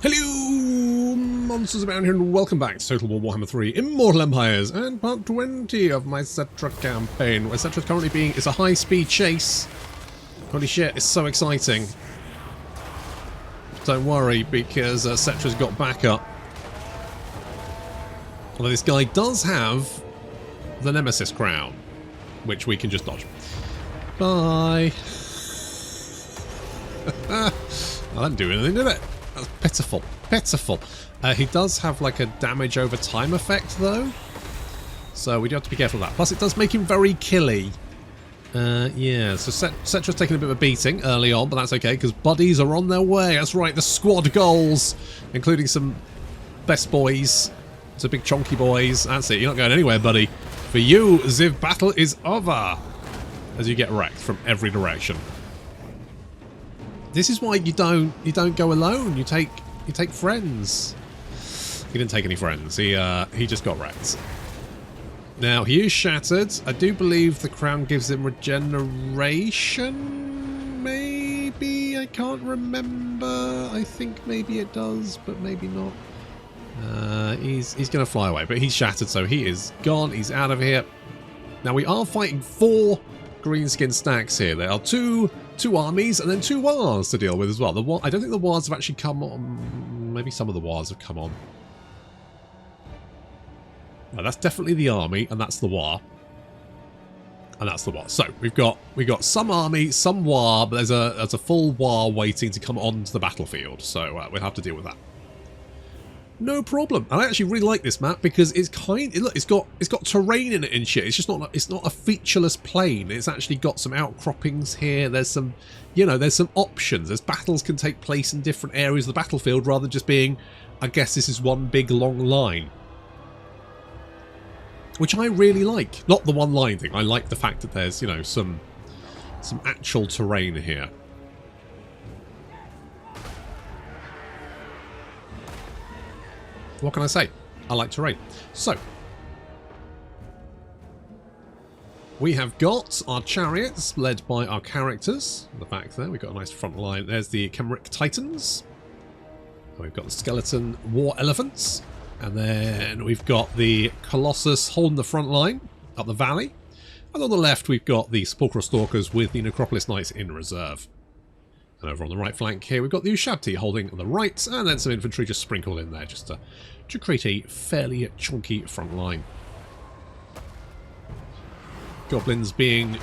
Hello, monsters around here, and welcome back to Total War Warhammer 3 Immortal Empires and part 20 of my Settra campaign, where Settra's currently being, it's a high-speed chase. Holy shit, it's so exciting. Don't worry, because Settra's got backup. Although this guy does have the Nemesis crown, which we can just dodge. Bye. I didn't do anything, did it? That's pitiful. Pitiful. He does have like a damage over time effect though, so we do have to be careful of that. Plus it does make him very killy. Yeah, so Settra's taking a bit of a beating early on, but that's okay because buddies are on their way. That's right, the squad goals, including some best boys, some big chonky boys. That's it, you're not going anywhere, buddy. For you, the battle is over. As you get wrecked from every direction. This is why you don't go alone. You take friends. He didn't take any friends. He just got wrecked. Now he is shattered. I do believe the crown gives him regeneration. Maybe, I can't remember. I think maybe it does, but maybe not. He's going to fly away, but he's shattered, so he is gone. He's out of here. Now we are fighting 4 greenskin stacks here. There are two armies and then 2 wars to deal with as well. I don't think the wars have actually come on. Maybe some of the wars have come on. No, that's definitely the army, and that's the war. And that's the war. So we've got some army, some war, but there's a full war waiting to come onto the battlefield. So we'll have to deal with that. No problem. I actually really like this map because it's look, it's got terrain in it and shit. It's just not a featureless plain. It's actually got some outcroppings here. There's some, there's some options. There's battles can take place in different areas of the battlefield rather than just being, I guess this is one big long line. Which I really like. Not the one line thing. I like the fact that there's, some actual terrain here. What can I say? I like terrain. So, we have got our chariots led by our characters. In the back there, we've got a nice front line. There's the Khemri Titans. And we've got the skeleton war elephants. And then we've got the Colossus holding the front line up the valley. And on the left, we've got the Sepulchral Stalkers with the Necropolis Knights in reserve. And over on the right flank here, we've got the Ushabti holding on the right, and then some infantry just sprinkled in there just to create a fairly chunky front line. Goblins being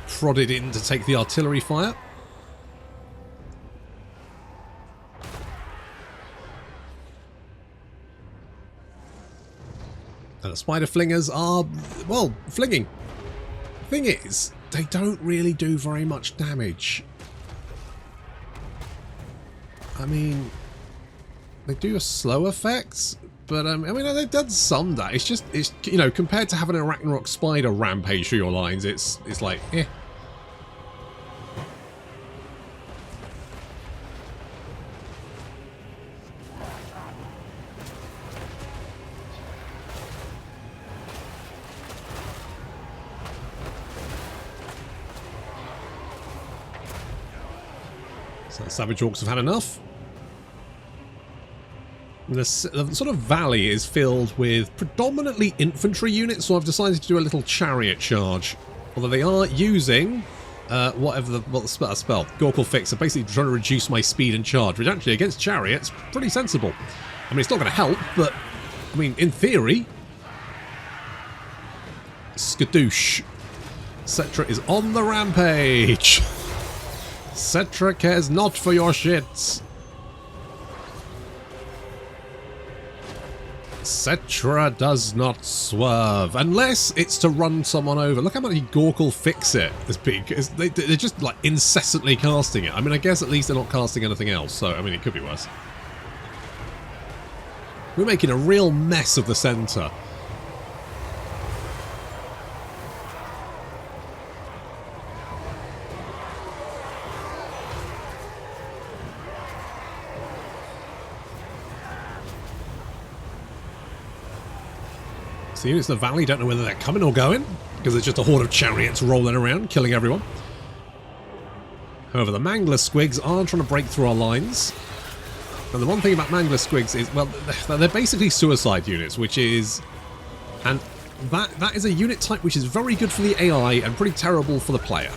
prodded in to take the artillery fire. And the spider flingers are, well, flinging. Thing is, they don't really do very much damage. I mean, they do a slow effect, but I mean, they've done some that. It's just, compared to having a Ragnarok spider rampage through your lines, it's like, eh. So the Savage Orcs have had enough. The sort of valley is filled with predominantly infantry units, so I've decided to do a little chariot charge. Although they are using what the spell, Gorkle Fix, are basically trying to reduce my speed and charge, which actually against chariots, pretty sensible. I mean, it's not going to help, but I mean, in theory, skadoosh. Settra is on the rampage. Settra cares not for your shits. Settra does not swerve, unless it's to run someone over. Look how many Gorkle Fix it is big. They're just like incessantly casting it. I mean, I guess at least they're not casting anything else, so I mean, it could be worse. We're making a real mess of the centre. So units in the valley don't know whether they're coming or going, because it's just a horde of chariots rolling around, killing everyone. However, the Mangler Squigs are trying to break through our lines. And the one thing about Mangler Squigs is, well, they're basically suicide units, which is... And that is a unit type which is very good for the AI and pretty terrible for the player.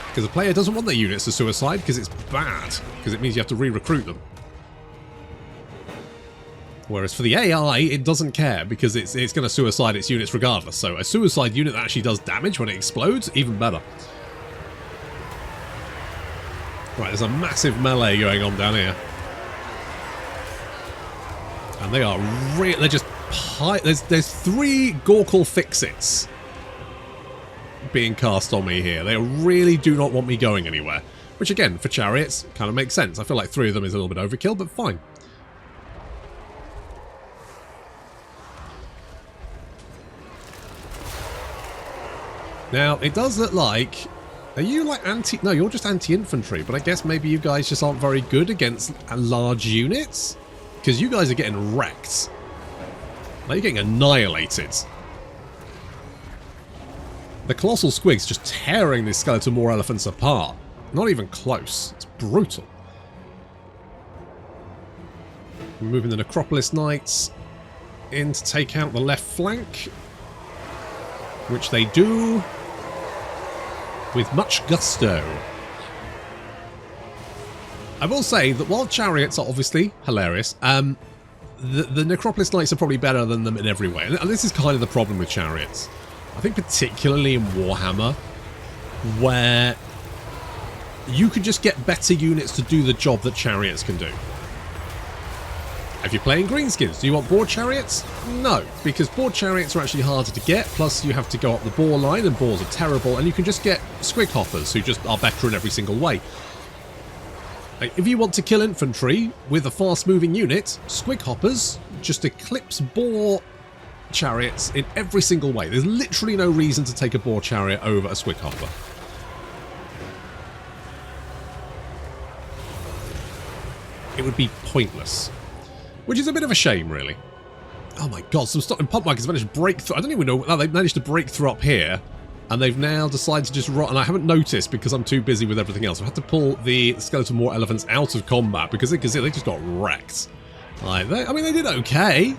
Because the player doesn't want their units to suicide because it's bad, because it means you have to re-recruit them. Whereas for the AI, it doesn't care because it's going to suicide its units regardless. So a suicide unit that actually does damage when it explodes, even better. Right, there's a massive melee going on down here. And they are they're just there's 3 Gorkle Fix-Its being cast on me here. They really do not want me going anywhere. Which again, for chariots, kind of makes sense. I feel like 3 of them is a little bit overkill, but fine. Now, it does look like... Are you like anti... No, you're just anti-infantry, but I guess maybe you guys just aren't very good against large units? Because you guys are getting wrecked. Like, you're getting annihilated. The Colossal Squigs just tearing these Skeleton War Elephants apart. Not even close. It's brutal. We're moving the Necropolis Knights in to take out the left flank. Which they do with much gusto. I will say that while chariots are obviously hilarious, the Necropolis Knights are probably better than them in every way. And this is kind of the problem with chariots. I think particularly in Warhammer, where you could just get better units to do the job that chariots can do. If you're playing greenskins, do you want boar chariots? No, because boar chariots are actually harder to get, plus you have to go up the boar line, and boars are terrible, and you can just get squig hoppers, who just are better in every single way. Like, if you want to kill infantry with a fast-moving unit, squig hoppers just eclipse boar chariots in every single way. There's literally no reason to take a boar chariot over a squig hopper. It would be pointless. Which is a bit of a shame, really. Oh my god, some stopping pump wagons managed to break through. I don't even know. Oh, they've managed to break through up here. And they've now decided to just run. And I haven't noticed because I'm too busy with everything else. I've had to pull the Skeleton War Elephants out of combat because they just got wrecked. I mean, they did okay.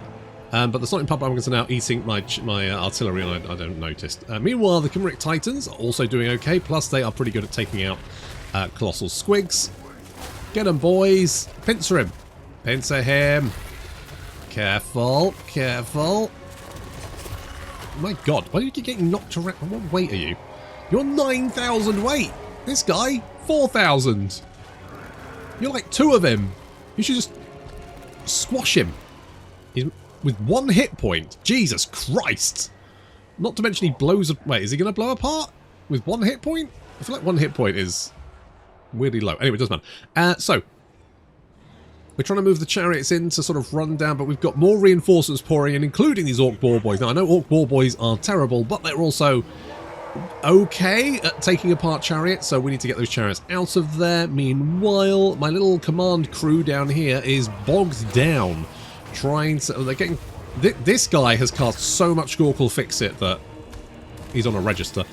But the stopping pump wagons are now eating my artillery, and I don't notice. Meanwhile, the Khemri Titans are also doing okay. Plus, they are pretty good at taking out Colossal Squigs. Get them, boys. Pincer him. Pincer him. Careful, careful. My god, why do you keep getting knocked around? What weight are you? You're 9,000 weight. This guy, 4,000. You're like 2 of him. You should just squash him. He's with 1 hit point. Jesus Christ. Not to mention he blows... Wait, is he going to blow apart? With 1 hit point? I feel like 1 hit point is weirdly low. Anyway, it doesn't matter. So... We're trying to move the chariots in to sort of run down, but we've got more reinforcements pouring in, including these Orc Boar Boys. Now, I know Orc Boar Boys are terrible, but they're also okay at taking apart chariots, so we need to get those chariots out of there. Meanwhile, my little command crew down here is bogged down, trying to... They're getting... This guy has cast so much Gorkle Fix-It that he's on a register.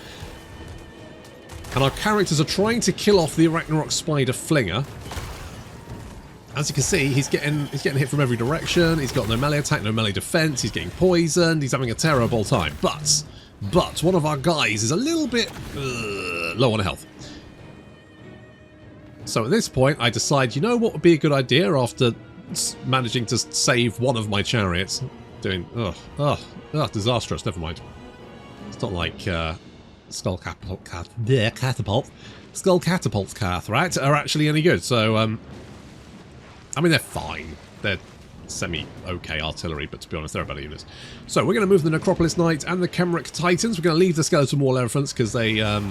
And our characters are trying to kill off the Ragnarok Spider Flinger. As you can see, he's getting hit from every direction. He's got no melee attack, no melee defense. He's getting poisoned. He's having a terrible time. But one of our guys is a little bit low on health. So at this point, I decide, you know what would be a good idea after managing to save one of my chariots? Doing disastrous. Never mind. It's not like Skull Catapult. Skull Catapult's Carthright are actually any good. So I mean, they're fine. They're semi-okay artillery, but to be honest, they're better units. So we're going to move the Necropolis Knights and the Khemri Titans. We're going to leave the Skeleton War Elephants because they got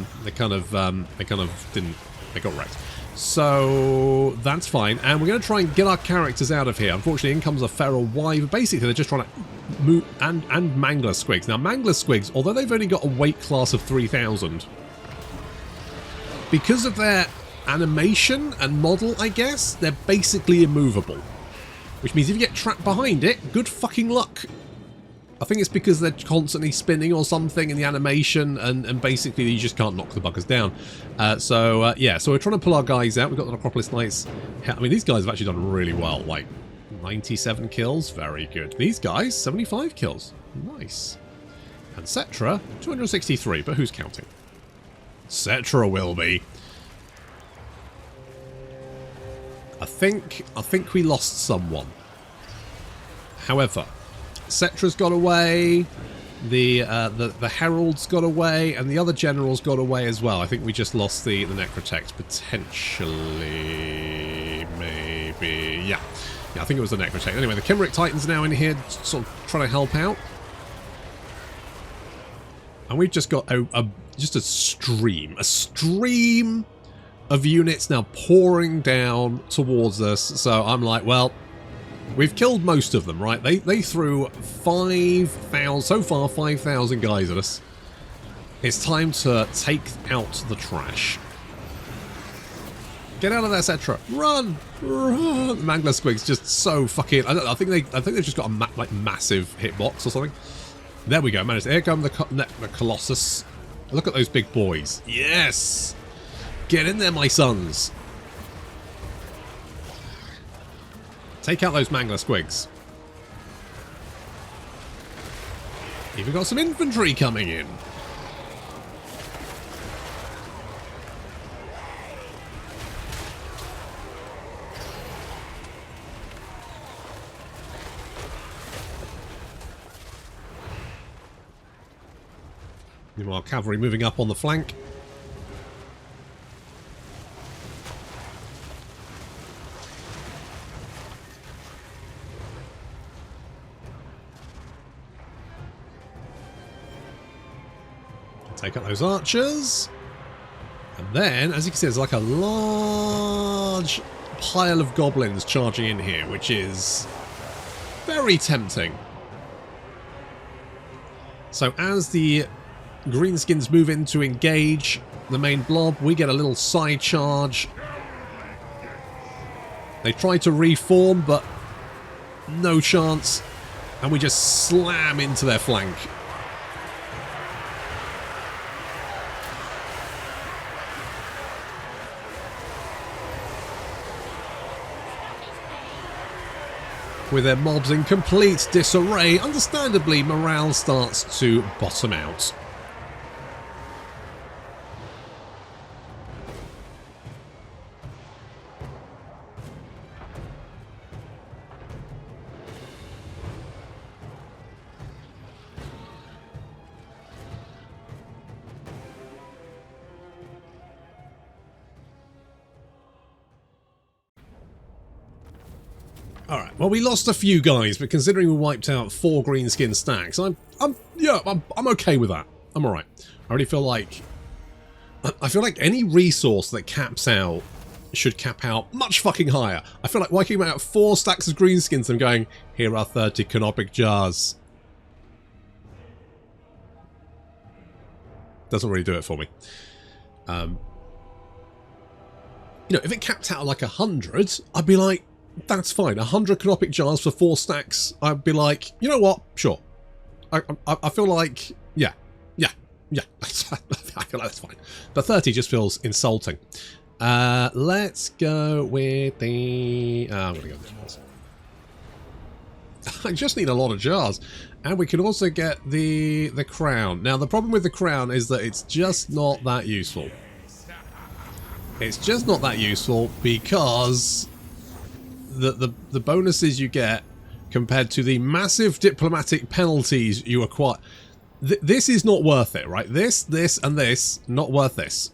wrecked. So that's fine, and we're going to try and get our characters out of here. Unfortunately, in comes a Feral Wyvern. Basically, they're just trying to move and Mangler Squigs. Now, Mangler Squigs, although they've only got a weight class of 3,000, because of their animation and model, I guess, they're basically immovable. Which means if you get trapped behind it, good fucking luck. I think it's because they're constantly spinning or something in the animation, and basically you just can't knock the buggers down. Yeah, so we're trying to pull our guys out. We've got the Necropolis Knights. I mean, these guys have actually done really well. Like, 97 kills. Very good. These guys, 75 kills. Nice. And Settra, 263, but who's counting? Settra will be. I think we lost someone. However, Settra's got away, the Herald's got away, and the other generals got away as well. I think we just lost the Necrotect, potentially, maybe, yeah. Yeah, I think it was the Necrotect. Anyway, the Khemri Titans now in here, sort of trying to help out. And we've just got just a stream of units now pouring down towards us. So I'm like, well, we've killed most of them, right? They threw 5,000, so far 5,000 guys at us. It's time to take out the trash. Get out of there, Settra! Run! Run! Mangler Squig's just so fucking. I think they've just got a massive hitbox or something. There we go. Managed. Here come the Colossus. Look at those big boys. Yes! Get in there, my sons. Take out those Mangler Squigs. Even got some infantry coming in. Meanwhile, cavalry moving up on the flank. Take out those archers. And then, as you can see, there's like a large pile of goblins charging in here, which is very tempting. So as the greenskins move in to engage the main blob, we get a little side charge. They try to reform, but no chance. And we just slam into their flank. With their mobs in complete disarray, understandably, morale starts to bottom out. Alright, well, we lost a few guys, but considering we wiped out 4 greenskin stacks, I'm okay with that. I'm alright. I already feel like any resource that caps out should cap out much fucking higher. I feel like wiping out 4 stacks of greenskins and going, here are 30 canopic jars. Doesn't really do it for me. You know, if it capped out like 100, I'd be like, that's fine. 100 canopic jars for 4 stacks. I'd be like, you know what? Sure. I feel like, yeah. I feel like that's fine. But 30 just feels insulting. Let's go with the. I'm gonna go with this. I just need a lot of jars, and we can also get the crown. Now the problem with the crown is that it's just not that useful. It's just not that useful because the bonuses you get compared to the massive diplomatic penalties you acquire. This is not worth it, right? This, and this, not worth this.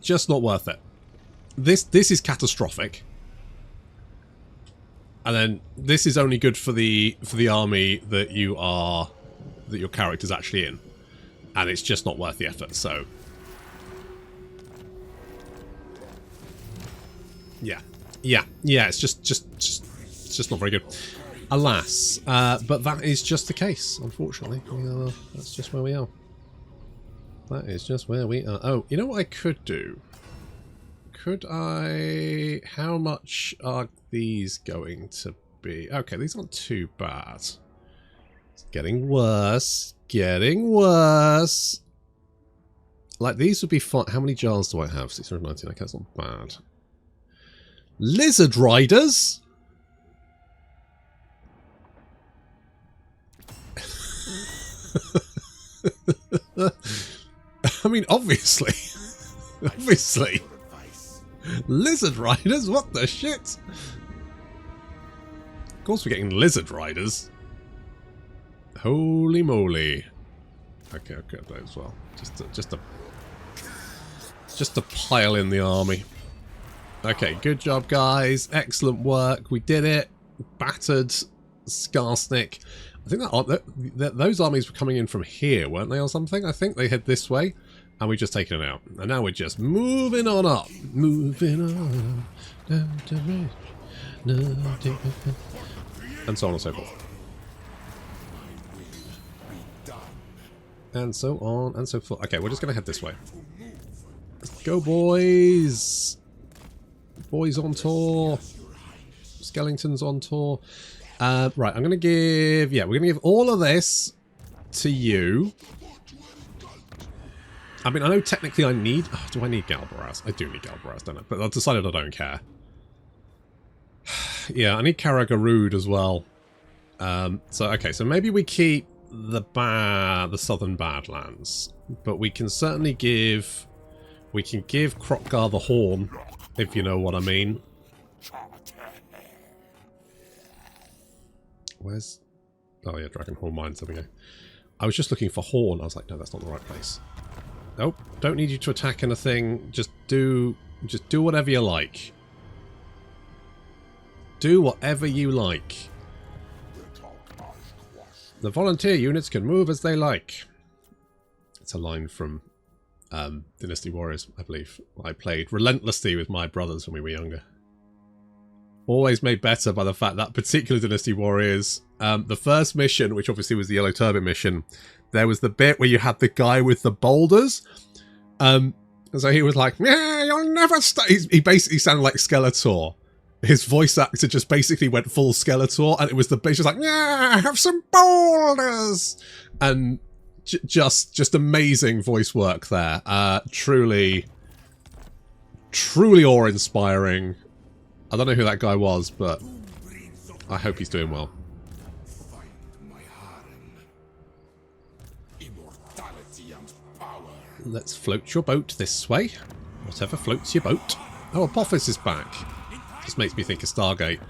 Just not worth it. This is catastrophic. And then this is only good for the army that your character's actually in. And it's just not worth the effort, so. Yeah, it's just not very good. Alas, but that is just the case, unfortunately. That's just where we are. That is just where we are. Oh, you know what I could do? Could I... How much are these going to maybe. Okay, these aren't too bad. It's getting worse. Getting worse. Like, these would be fun. How many jars do I have? 619. Okay, that's not bad. Lizard Riders? I mean, obviously. Obviously. Lizard Riders? What the shit? Of course we're getting Lizard Riders. Holy moly. Okay, I'll get that as well. Just to pile in the army. Okay, good job, guys. Excellent work. We did it. Battered Skarsnik. I think that those armies were coming in from here, weren't they, or something? I think they head this way, and we've just taken it out. And now we're just moving on up. Moving on up. Down to ridge. And so on and so forth. And so on and so forth. Okay, we're just going to head this way. Let's go, boys. Boys on tour. Skeletons on tour. Right, I'm going to give... Yeah, we're going to give all of this to you. I mean, I know technically I need... Oh, do I need Galbaraz? I do need Galbaraz, don't I? But I've decided I don't care. Yeah, I need Karagarud as well. Okay, so maybe we keep the southern Badlands. But we can certainly give... We can give Krokgar the Horn, if you know what I mean. Where's... Oh yeah, Dragonhorn Mines, there we go. I was just looking for Horn. I was like, no, that's not the right place. Nope, don't need you to attack anything. Just do whatever you like. Do whatever you like. The volunteer units can move as they like. It's a line from Dynasty Warriors, I believe. I played relentlessly with my brothers when we were younger. Always made better by the fact that particular Dynasty Warriors, the first mission, which obviously was the Yellow Turban mission, there was the bit where you had the guy with the boulders. So he was like, yeah, you'll never stay. He basically sounded like Skeletor. His voice actor just basically went full Skeletor, and it was the bitch just like, yeah, have some boulders. And just amazing voice work there. Truly awe-inspiring. I don't know who that guy was, but I hope he's doing well. Let's float your boat this way. Whatever floats your boat. Oh, Apophis is back. Just makes me think of Stargate.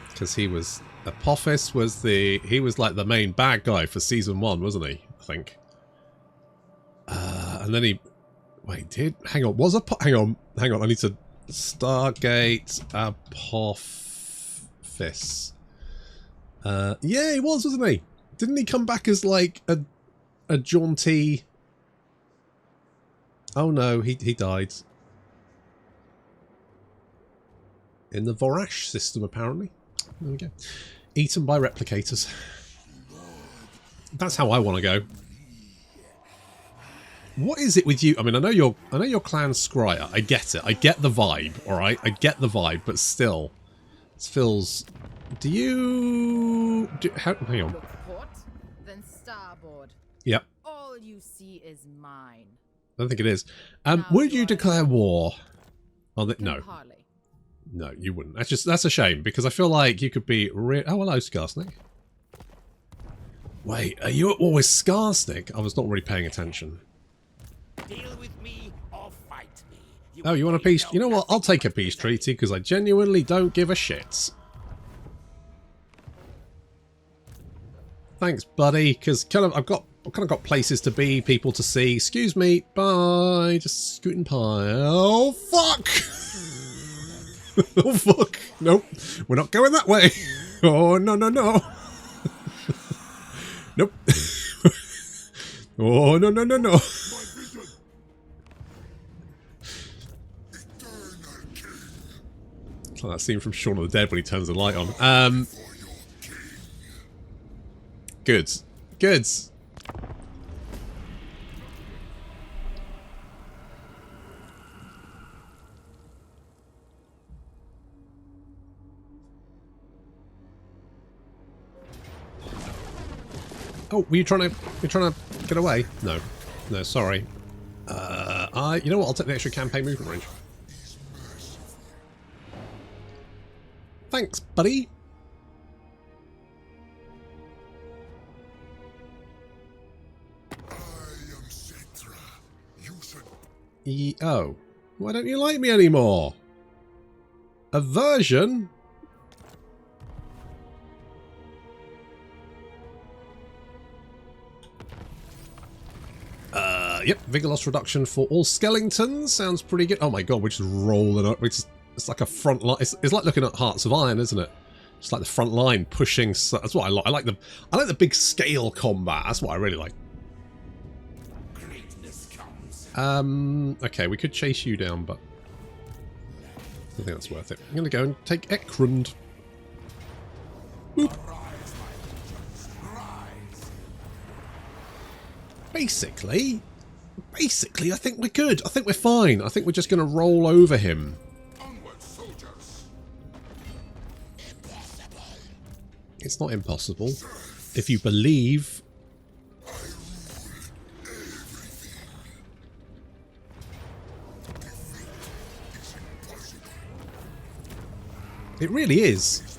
Because he was... Apophis was he was like the main bad guy for Season 1, wasn't he? I think. And then he... Wait, hang on, hang on, I need to... Stargate Apophis. Yeah, he was, wasn't he? Didn't he come back as like a jaunty... Oh no, he died. In the Vorash system, apparently. There we go. Eaten by replicators. That's how I want to go. What is it with you? I mean, I know your clan Scryer. I get it. I get the vibe. All right, I get the vibe, but still, it feels. Hang on. Port, then starboard. Yep. All you see is mine. I don't think it is. Would you declare war? Oh, no. No, you wouldn't. That's a shame, because I feel like you could be... Oh, hello, Skarsnik. Wait, are you at war with Skarsnik? I was not really paying attention. Deal with me or fight me. Oh, you want a peace... You know what? I'll take a peace treaty, because I genuinely don't give a shit. Thanks, buddy, because I've kind of got places to be, people to see. Excuse me. Bye. Just scooting pie. Oh, fuck! Oh, fuck. Nope. We're not going that way. Oh, no, no, no. Nope. Oh, no, no, no, no. It's like that scene from Shaun of the Dead when he turns the light on. Good. Good. Oh, were you trying to get away? No. No, sorry. You know what? I'll take the extra campaign movement range. Thanks, buddy. I am Settra. You should... Oh. Why don't you like me anymore? Aversion? Yep, vigor loss reduction for all skeletons. Sounds pretty good. Oh my god, we're just rolling up. It's like a front line. It's like looking at Hearts of Iron, isn't it? It's like the front line pushing. That's what I like. I like the big scale combat. That's what I really like. Okay, we could chase you down, but I think that's worth it. I'm going to go and take Ekrund. Boop. Basically, I think we're good. I think we're fine. I think we're just going to roll over him. Onward, soldiers. Impossible. It's not impossible. If you believe. I rule everything. Defeat is impossible. It really is.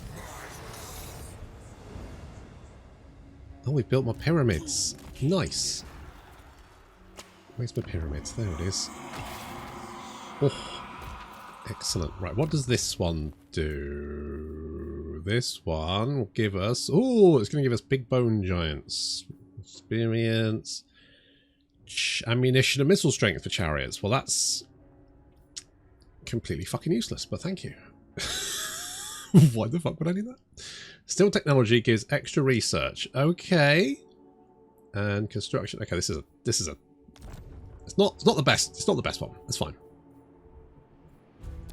Oh, we've built my pyramids. Nice. Where's my pyramids? There it is. Oh, excellent. Right, what does this one do? This one will give us... Oh, it's going to give us big bone giants. Experience. Ammunition and missile strength for chariots. Well, that's completely fucking useless, but thank you. Why the fuck would I need that? Still technology gives extra research. Okay. And construction. Okay, this is a it's not the best. It's not the best one. That's fine.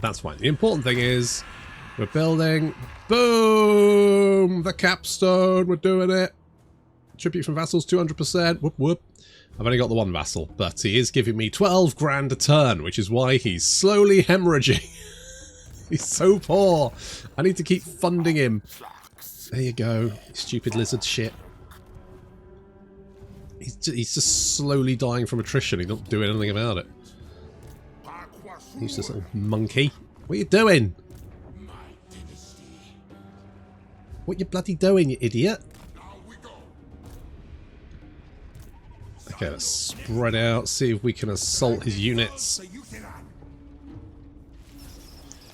That's fine. The important thing is we're building. Boom! The capstone. We're doing it. Tribute from vassals 200%. Whoop whoop. I've only got the one vassal, but he is giving me 12 grand a turn, which is why he's slowly hemorrhaging. He's so poor. I need to keep funding him. There you go. Stupid lizard shit. He's just slowly dying from attrition. He's not doing anything about it. He's just a little monkey. What are you doing? What you bloody doing, you idiot? Okay, let's spread out, see if we can assault his units.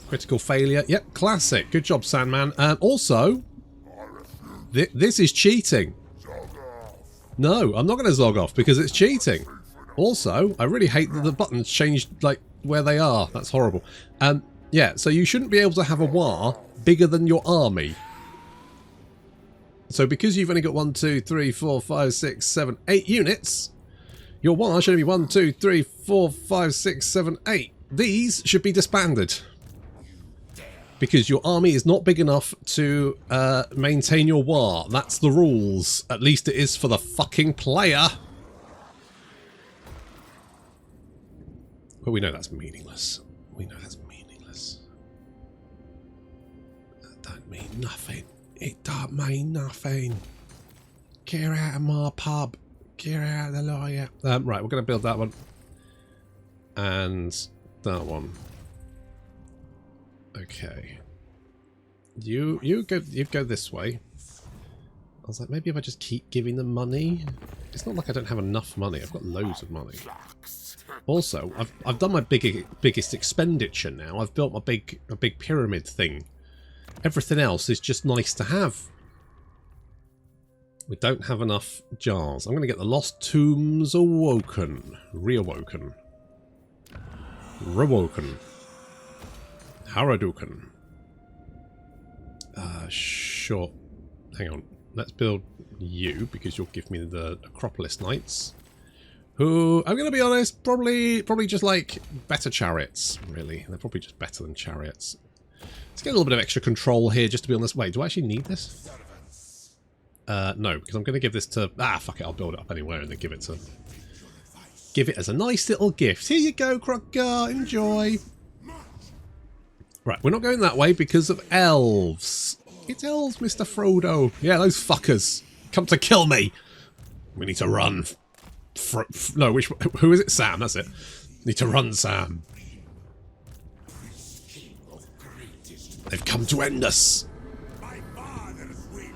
Critical failure. Yep, classic. Good job, Sandman. Also, this is cheating. No, I'm not going to zog off because it's cheating. Also, I really hate that the buttons changed like where they are. That's horrible. Yeah, so you shouldn't be able to have a war bigger than your army. So because you've only got 1, 2, 3, 4, 5, 6, 7, 8 units, your war should be 1, 2, 3, 4, 5, 6, 7, 8. These should be disbanded. Because your army is not big enough to maintain your war. That's the rules. At least it is for the fucking player. But we know that's meaningless. We know that's meaningless. That don't mean nothing. It don't mean nothing. Get out of my pub. Get out of the lawyer. Right, we're going to build that one. And that one. Okay. You go this way. I was like, maybe if I just keep giving them money. It's not like I don't have enough money. I've got loads of money. Also, I've done my biggest expenditure now. I've built a big pyramid thing. Everything else is just nice to have. We don't have enough jars. I'm going to get the lost tombs awoken. Reawoken. Rewoken. Haraduken. Sure. Hang on. Let's build you, because you'll give me the Acropolis Knights. Who, I'm going to be honest, probably just like better chariots, really. They're probably just better than chariots. Let's get a little bit of extra control here, just to be on this. Wait, do I actually need this? No, because I'm going to give this to... Ah, fuck it, I'll build it up anywhere and then give it to... Give it as a nice little gift. Here you go, Crocker, enjoy. Right, we're not going that way because of elves. It's elves, Mr. Frodo. Yeah, those fuckers. Come to kill me. We need to run. No, who is it? Sam, that's it. Need to run, Sam. They've come to end us. My father's will.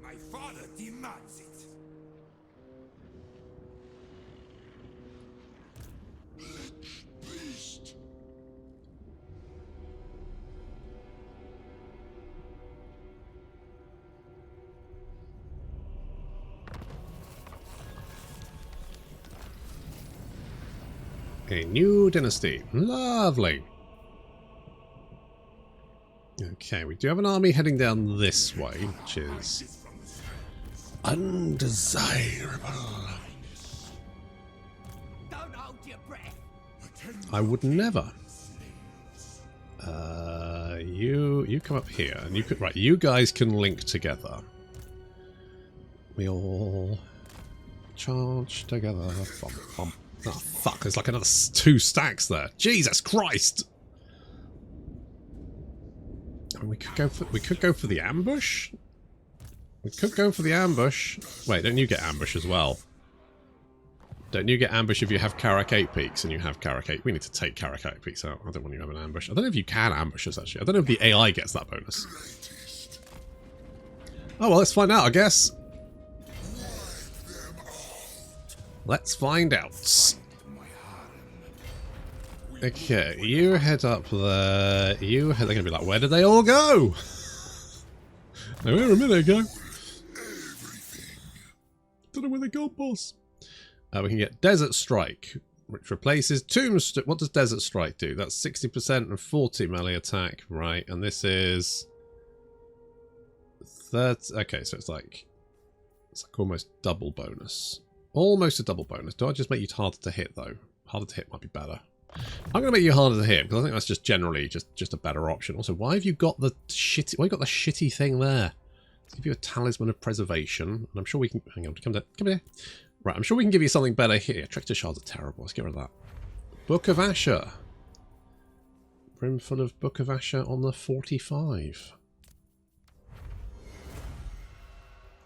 My father demands it. Beast. A new dynasty. Lovely. Okay, we do have an army heading down this way, which is undesirable. Don't hold your breath. I would never. You come up here, and you could right. You guys can link together. We all charge together. Bum, bum. Oh fuck! There's like another 2 stacks there. Jesus Christ! And we could go for the ambush. We could go for the ambush. Wait, don't you get ambush as well? Don't you get ambush if you have Karak 8 peaks and you have Karak 8? We need to take Karak 8 peaks out. I don't want you to have an ambush. I don't know if you can ambush us, actually. I don't know if the AI gets that bonus. Oh, well, let's find out, I guess. Let's find out. Okay, you head up there. They're going to be like, where did they all go? They were a minute ago. Don't know where they go, boss. We can get Desert Strike, which replaces Tombstone. What does Desert Strike do? That's 60% and 40 melee attack, right? And this is 30. Okay, so it's like almost double bonus. Almost a double bonus. Do I just make you harder to hit though? Harder to hit might be better. I'm going to make you harder to hit because I think that's just generally just a better option. Also, why have you got the shitty? Why have you got the shitty thing there? Let's give you a talisman of preservation, and I'm sure we can. Hang on, come here. Right, I'm sure we can give you something better here. Trickster shards are terrible. Let's get rid of that. Book of Asher. Brimful of Book of Asher on the 45.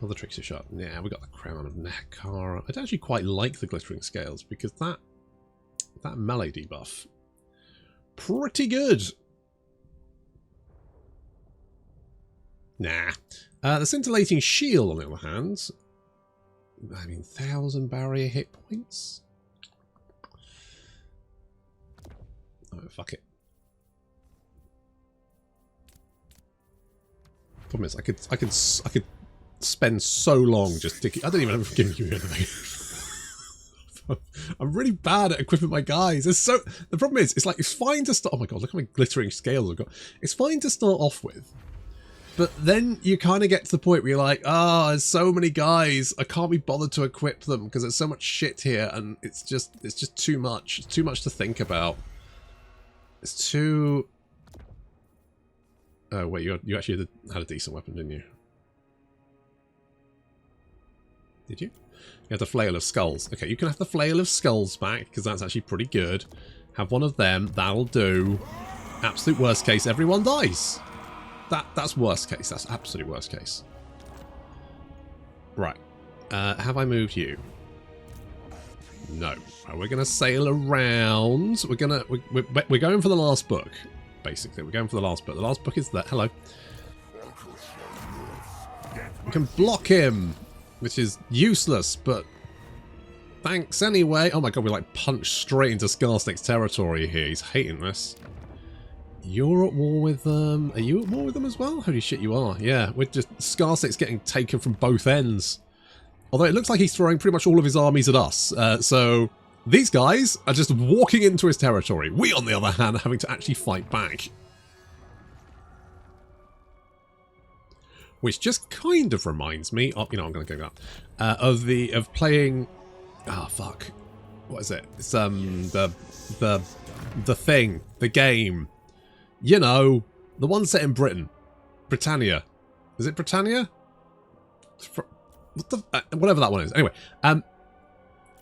Another trickster shard. Yeah, we got the Crown of Nehekhara. I actually quite like the glittering scales because that melee debuff, pretty good. Nah. The scintillating shield, on the other hand, I mean, 1,000 barrier hit points. Oh, fuck it. Problem is, I could spend so long just sticking. I don't even know if I'm giving you anything. I'm really bad at equipping my guys. The problem is, it's fine to start. Oh my god, look how many glittering scales I've got. It's fine to start off with, but then you kind of get to the point where you're like, oh, there's so many guys, I can't be bothered to equip them because there's so much shit here, and it's just too much. It's too much to think about. It's too. Oh wait, you actually had a decent weapon, didn't you? Did you? You have the Flail of Skulls. Okay, you can have the Flail of Skulls back, because that's actually pretty good. Have one of them, that'll do. Absolute worst case, everyone dies. That's worst case, that's absolute worst case. Right. Have I moved you? No. Right, we're going to sail around. We're going for the last book, basically. We're going for the last book. The last book is that. Hello. We can block him, which is useless, but thanks anyway. Oh my god, we like punched straight into Skarsnik's territory here. He's hating this. You're at war with them. Are you at war with them as well? Holy shit, you are. Yeah, we're just... Skarsnik's getting taken from both ends. Although it looks like he's throwing pretty much all of his armies at us. So these guys are just walking into his territory. We, on the other hand, are having to actually fight back. Which just kind of reminds me of, you know, I'm going to go that, of playing, fuck, what is it? It's the thing, the game, you know, the one set in Britain, Britannia. Is it Britannia? What the, whatever that one is. Anyway,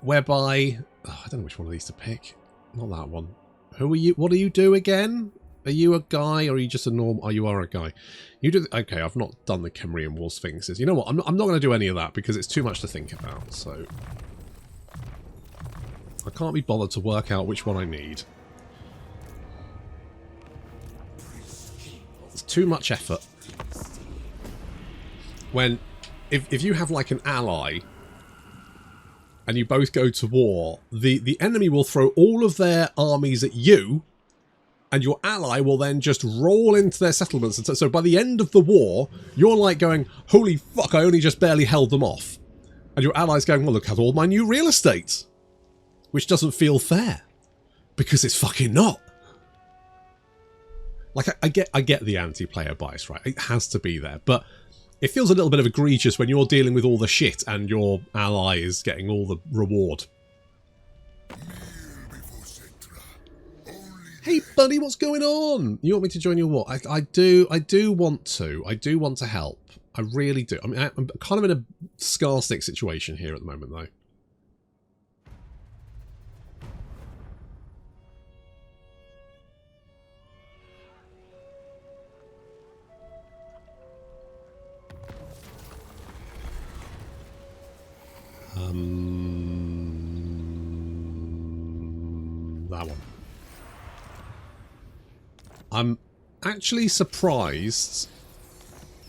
whereby, I don't know which one of these to pick. Not that one. Who are you? What do you do again? Are you a guy or are you just a norm? Oh, you are a guy. You do. Okay, I've not done the Khemri and War Sphinxes. You know what? I'm not going to do any of that because it's too much to think about. So I can't be bothered to work out which one I need. It's too much effort. When, if you have like an ally and you both go to war, the enemy will throw all of their armies at you, and your ally will then just roll into their settlements. And so by the end of the war, you're like going, holy fuck, I only just barely held them off. And your ally's going, well, look at all my new real estate. Which doesn't feel fair. Because it's fucking not. Like, I get the anti-player bias, right? It has to be there. But it feels a little bit of egregious when you're dealing with all the shit and your ally is getting all the reward. Hey, buddy, what's going on? You want me to join your war? I do want to. I do want to help. I really do. I mean, I'm kind of in a Skarsnik situation here at the moment, though. That one. I'm actually surprised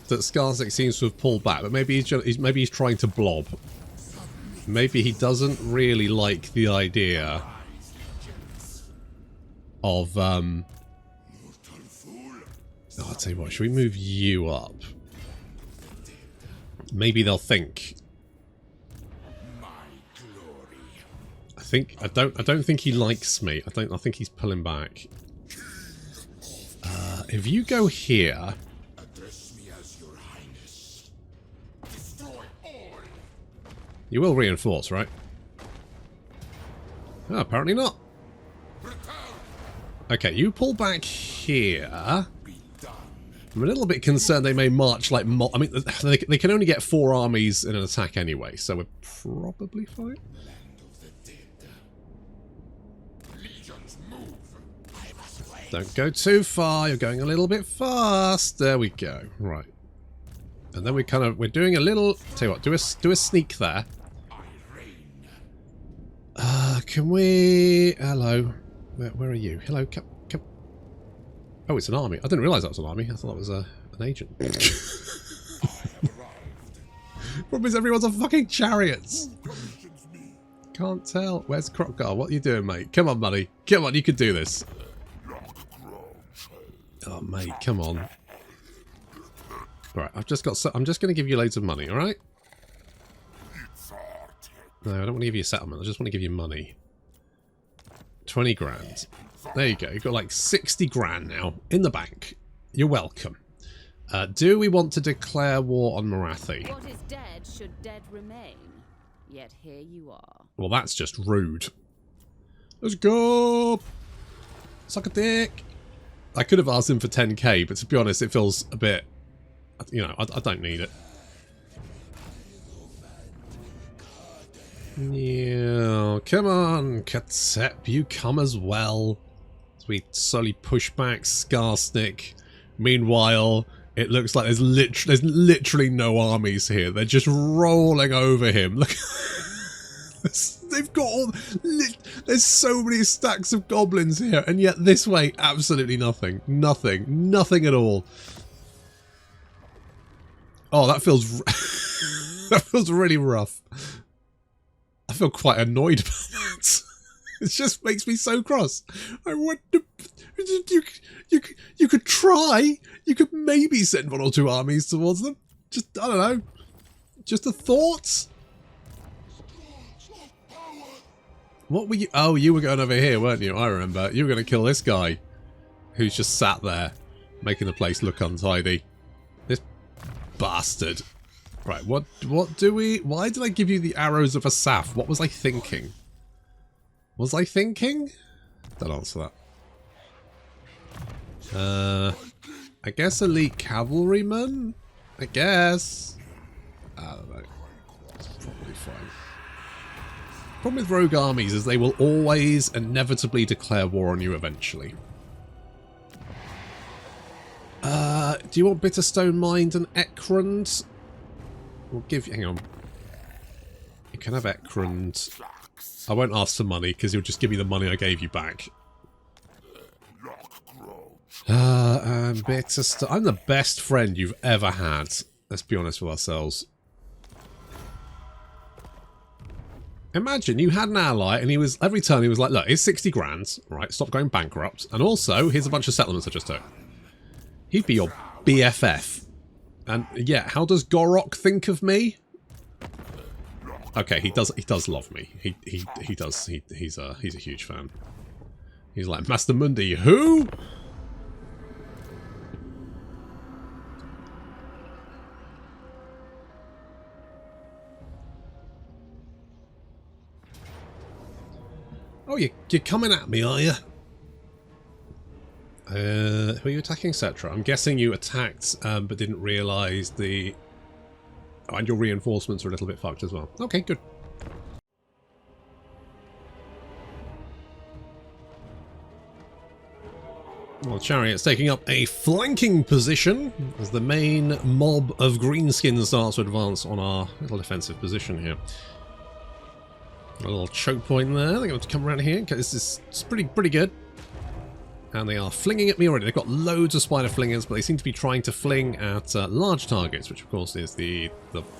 that Skarsnik seems to have pulled back, but maybe he's trying to blob. Maybe he doesn't really like the idea of oh, I'll tell you what, should we move you up? Maybe they'll think. I don't think he likes me. I think he's pulling back. If you go here, Address me as your highness. Destroy all. you will reinforce, right? Oh, apparently not. Okay, you pull back here. I'm a little bit concerned they may march like... I mean, they can only get 4 armies in an attack anyway, so we're probably fine. Don't go too far. You're going a little bit fast. There we go. Right. And then we're doing a little... Tell you what, do a sneak there. Can we... Hello. Where are you? Hello, come. Oh, it's an army. I didn't realise that was an army. I thought that was an agent. Problem is everyone's on fucking chariots. Can't tell. Where's Crocodile? What are you doing, mate? Come on, buddy. Come on, you can do this. Oh, mate, come on. Right, I'm just going to give you loads of money, alright? No, I don't want to give you a settlement. I just want to give you money. 20 grand. There you go. You've got like 60 grand now in the bank. You're welcome. Do we want to declare war on Marathi? What is dead should dead remain. Yet here you are. Well, that's just rude. Let's go! Suck a dick! I could have asked him for 10k, but to be honest, it feels a bit... You know, I don't need it. Yeah, come on, Katsep, you come as well. As we slowly push back Skarsnik. Meanwhile, it looks like there's literally no armies here. They're just rolling over him. Look, they've got all... There's so many stacks of goblins here, and yet this way, absolutely nothing. Nothing at all. Oh, that feels... that feels really rough. I feel quite annoyed about that. It just makes me so cross. I want to... You could try. You could maybe send 1 or 2 armies towards them. Just, I don't know. Just a thought. What were you... Oh, you were going over here, weren't you? I remember. You were going to kill this guy. Who's just sat there. Making the place look untidy. This bastard. Right, what do we... Why did I give you the arrows of Asaph? What was I thinking? Was I thinking? Don't answer that. I guess elite cavalryman? I guess. I don't know. It's probably fine. Problem with rogue armies is they will always inevitably declare war on you eventually. Do you want Bitterstone Mind and Ekrund? We'll give you... Hang on. You can have Ekrund. I won't ask for money, because you'll just give me the money I gave you back. And Bitterstone... I'm the best friend you've ever had. Let's be honest with ourselves. Imagine you had an ally and he was, every turn he was like, look, here's 60 grand, right, stop going bankrupt, and also, here's a bunch of settlements I just took. He'd be your BFF. And yeah, how does Gorok think of me? Okay, he does love me. He does, he's a huge fan. He's like, Master Mundi, who? Oh, you're coming at me, are you? Who are you attacking, Settra? I'm guessing you attacked, but didn't realise the... Oh, and your reinforcements are a little bit fucked as well. Okay, good. Well, Chariot's taking up a flanking position as the main mob of greenskins starts to advance on our little defensive position here. A little choke point there. They're going to come around here. This is pretty good. And they are flinging at me already. They've got loads of spider flingers, but they seem to be trying to fling at large targets, which of course is the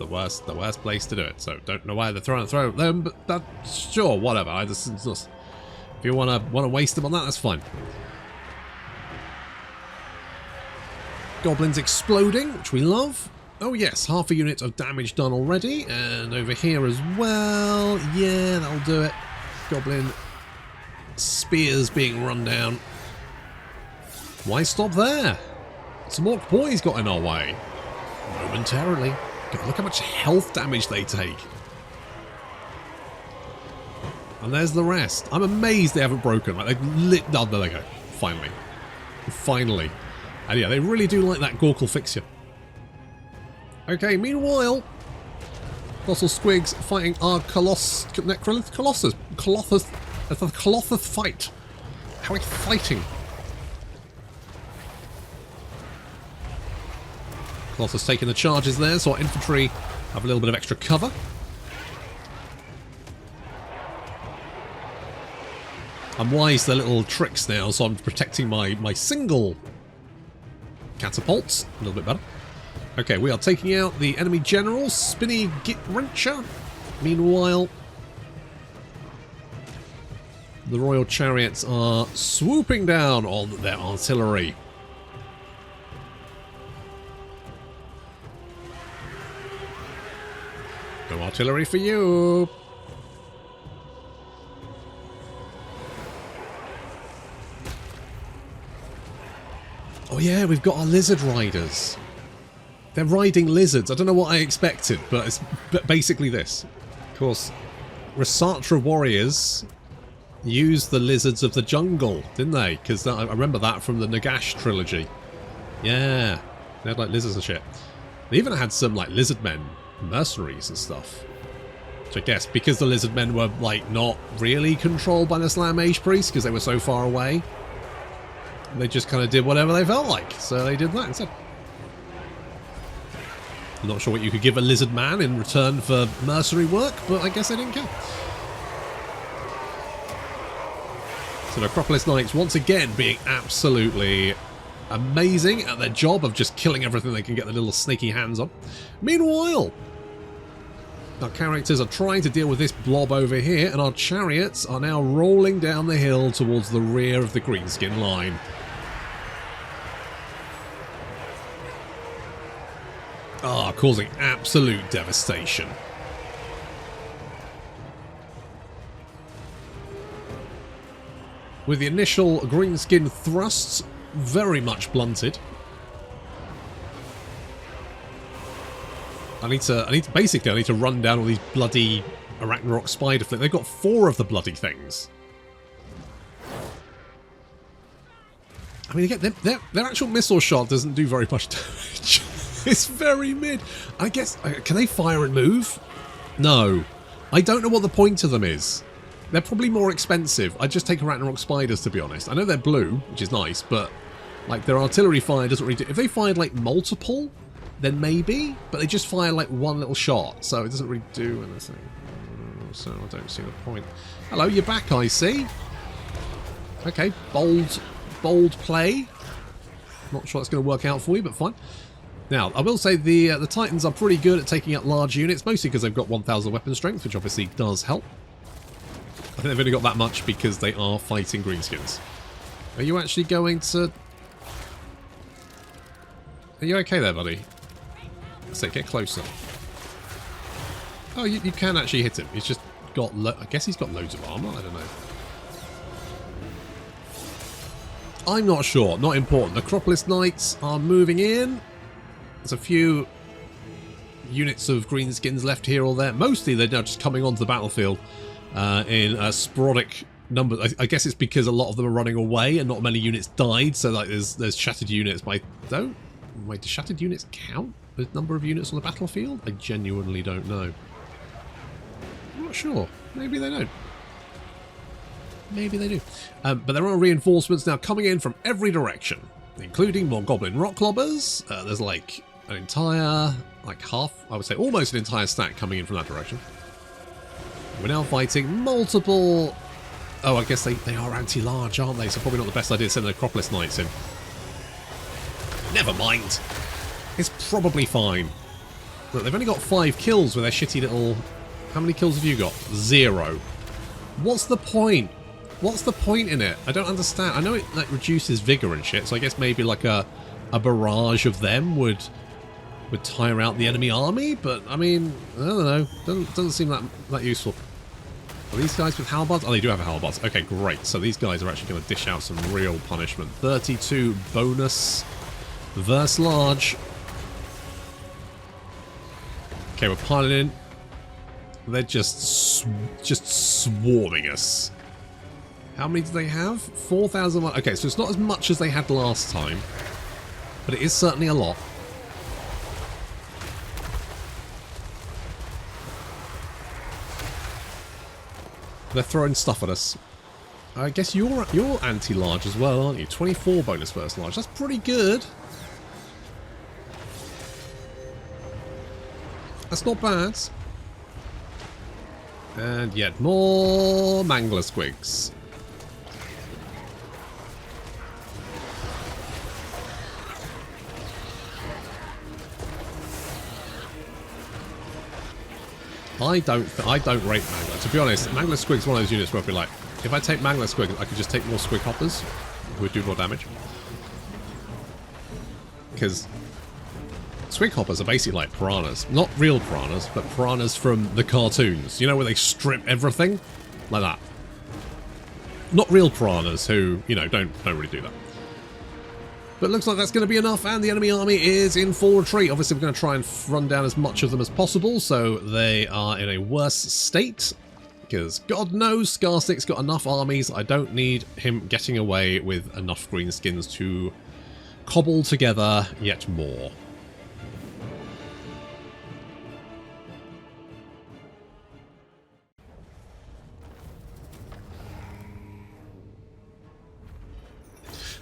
worst place to do it. So don't know why they're trying to throw them, but sure, whatever. If you want to waste them on that, that's fine. Goblins exploding, which we love. Oh yes, half a unit of damage done already, and over here as well. Yeah, that'll do it. Goblin spears being run down. Why stop there? Some orc boys got in our way. Momentarily. God, look how much health damage they take. And there's the rest. I'm amazed they haven't broken. Like they've lit. Oh, there they go. Finally. Finally. And yeah, they really do like that Gorkle fixture. Okay, meanwhile, Colossal Squigs fighting our Colossus fight. How exciting. Colossus taking the charges there, so our infantry have a little bit of extra cover. I'm wise to their little tricks now, so I'm protecting my single catapults a little bit better. Okay, we are taking out the enemy general, Spinny Git Wrencher. Meanwhile, the Royal Chariots are swooping down on their artillery. No artillery for you. Oh yeah, we've got our lizard riders. They're riding lizards. I don't know what I expected, but it's basically this. Of course, Rasatra warriors used the lizards of the jungle, didn't they? Because I remember that from the Nagash trilogy. Yeah, they had like lizards and shit. They even had some like lizard men, mercenaries and stuff. Which I guess because the lizard men were like not really controlled by the Slam Mage Priest because they were so far away, they just kind of did whatever they felt like. So they did that instead. I'm not sure what you could give a lizard man in return for mercenary work, but I guess they didn't care. So the Acropolis Knights once again being absolutely amazing at their job of just killing everything they can get their little snaky hands on. Meanwhile, our characters are trying to deal with this blob over here, and our chariots are now rolling down the hill towards the rear of the greenskin line. Ah, causing absolute devastation. With the initial greenskin thrusts very much blunted. I need to run down all these bloody Arachnarok spider flip. They've got 4 of the bloody things. I mean, again, their actual missile shot doesn't do very much damage. It's very mid. I guess, can they fire and move? No. I don't know what the point of them is. They're probably more expensive. I'd just take Arachnarok spiders, to be honest. I know they're blue, which is nice, but Like, their artillery fire doesn't really do... If they fired, like, multiple, then maybe. But they just fire, like, one little shot. So it doesn't really do anything. So I don't see the point. Hello, you're back, I see. Okay, bold play. Not sure that's going to work out for you, but fine. Now, I will say the Titans are pretty good at taking out large units, mostly because they've got 1,000 weapon strength, which obviously does help. I think they've only got that much because they are fighting greenskins. Are you actually going to... Are you okay there, buddy? So get closer. Oh, you can actually hit him. He's just got... I guess he's got loads of armor. I don't know. I'm not sure. Not important. Necropolis Knights are moving in. There's a few units of greenskins left here or there. Mostly they're now just coming onto the battlefield in a sporadic number. I guess it's because a lot of them are running away and not many units died. So like there's shattered units. But wait, do shattered units count the number of units on the battlefield? I genuinely don't know. I'm not sure. Maybe they don't. Maybe they do. But there are reinforcements now coming in from every direction, including more goblin rock clobbers. There's like an entire, like half, I would say almost an entire stack coming in from that direction. We're now fighting multiple... Oh, I guess they are anti-large, aren't they? So probably not the best idea to send the Necropolis Knights in. Never mind. It's probably fine. Look, they've only got 5 kills with their shitty little... How many kills have you got? 0. What's the point? What's the point in it? I don't understand. I know it like reduces vigor and shit, so I guess maybe like a barrage of them would tire out the enemy army, but I mean, I don't know. Doesn't seem that useful. Are these guys with halberds? Oh, they do have halberds. Okay, great. So these guys are actually going to dish out some real punishment. 32 bonus versus large. Okay, we're piling in. They're just swarming us. How many do they have? 4,000. Okay, so it's not as much as they had last time, but it is certainly a lot. They're throwing stuff at us. I guess you're anti-large as well, aren't you? 24 bonus versus large. That's pretty good. That's not bad. And yet more Mangler Squigs. I don't rate Mangler. To be honest, Mangler Squig's one of those units where I'd be like, if I take Mangler Squig, I could just take more Squig Hoppers, who would do more damage. Because Squig Hoppers are basically like piranhas. Not real piranhas, but piranhas from the cartoons. You know, where they strip everything? Like that. Not real piranhas who, you know, don't really do that. But it looks like that's going to be enough, and the enemy army is in full retreat. Obviously, we're going to try and run down as much of them as possible, so they are in a worse state. Because God knows Skarsnik's got enough armies. I don't need him getting away with enough greenskins to cobble together yet more.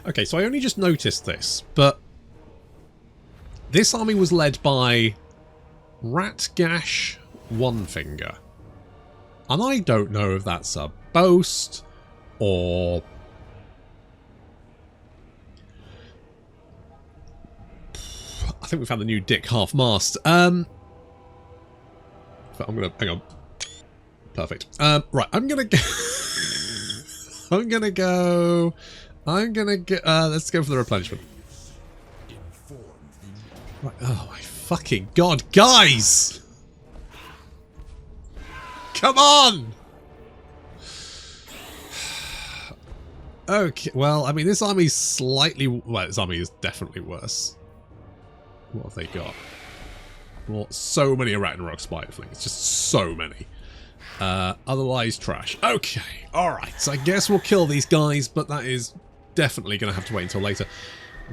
Okay, so I only just noticed this, but this army was led by Ratgash Onefinger. And I don't know if that's a boast or... I think we found the new Dick Half-Mast. I'm gonna... Hang on. Perfect. Right, I'm gonna go... I'm gonna go... let's go for the replenishment. Right, oh my fucking god, guys! Come on! Okay, well, I mean, this army's slightly... Well, this army is definitely worse. What have they got? Well, so many Ragnarok Spiderflings. It's just so many. Otherwise, trash. Okay, alright. So I guess we'll kill these guys, but that is definitely going to have to wait until later.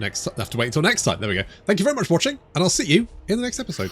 Have to wait until next time. There we go. Thank you very much for watching, and I'll see you in the next episode.